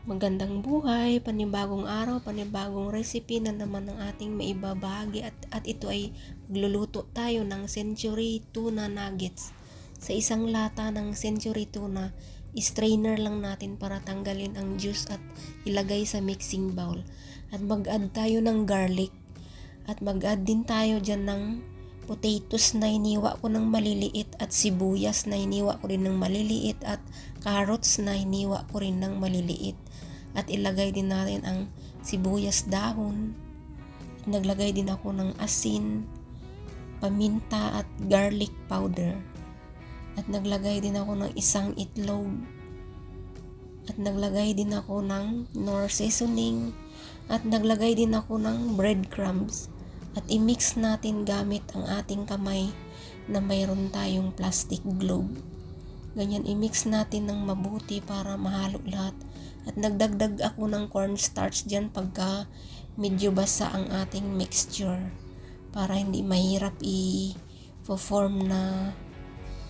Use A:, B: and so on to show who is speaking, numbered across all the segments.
A: Magandang buhay, panibagong araw, panibagong recipe na naman ang ating maibabahagi at ito ay magluluto tayo ng Century Tuna Nuggets. Sa isang lata ng Century Tuna, strainer lang natin para tanggalin ang juice at ilagay sa mixing bowl. At mag-add tayo ng garlic at mag-add din tayo dyan ng potatoes na hiniwa ko ng maliliit at sibuyas na hiniwa ko rin ng maliliit at carrots na hiniwa ko rin ng maliliit. At ilagay din natin ang sibuyas dahon. At naglagay din ako ng asin, paminta at garlic powder. At naglagay din ako ng isang itlog. At naglagay din ako ng Knorr seasoning. At naglagay din ako ng breadcrumbs. At i-mix natin gamit ang ating kamay na mayroon tayong plastic globe. Ganyan, i-mix natin ng mabuti para mahalo lahat. At nagdagdag ako ng cornstarch dyan pagka medyo basa ang ating mixture para hindi mahirap i-form na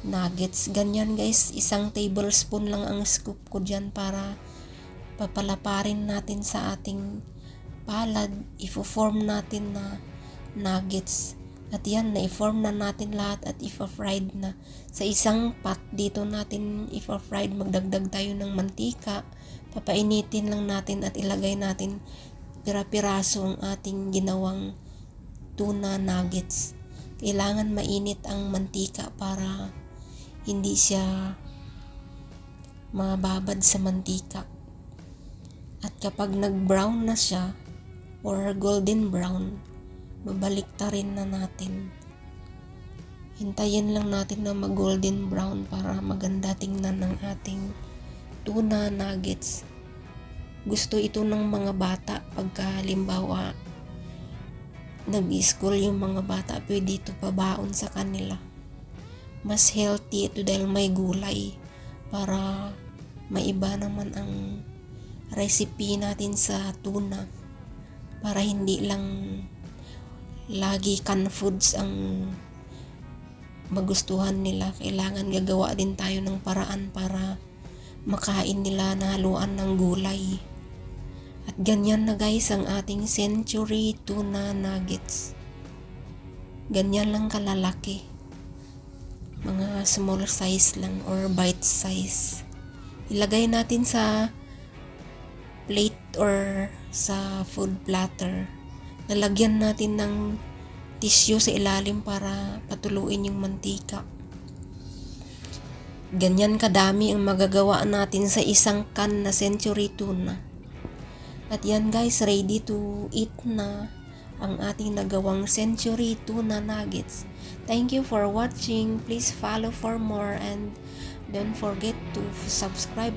A: nuggets. Ganyan guys, 1 tablespoon lang ang scoop ko dyan para papalaparin natin sa ating palad. I-form natin na nuggets. At yan, na-form na natin lahat at i-fried na. Sa isang pot, dito natin i-fried, magdagdag tayo ng mantika. Papainitin lang natin at ilagay natin pira-piraso ang ating ginawang tuna nuggets. Kailangan mainit ang mantika para hindi siya mababad sa mantika. At kapag nag-brown na siya or golden brown, babaliktarin na natin. Hintayin lang natin na mag-golden brown para maganda tingnan ng ating tuna nuggets. Gusto ito ng mga bata pagka halimbawa nag-school yung mga bata, pwede ito pabaon sa kanila. Mas healthy ito dahil may gulay para maiba naman ang recipe natin sa tuna para hindi lang lagi canned foods ang magustuhan nila. Kailangan gagawa din tayo ng paraan para makain nila na haluan ng gulay. At ganyan na guys ang ating Century Tuna Nuggets. Ganyan lang kalalaki. Mga small size lang or bite size. Ilagay natin sa plate or sa food platter. Lalagyan natin ng tissue sa ilalim para patuluin yung mantika. Ganyan kadami ang magagawa natin sa isang can na Century Tuna. At yan guys, ready to eat na ang ating nagawang Century Tuna Nuggets. Thank you for watching. Please follow for more and don't forget to subscribe.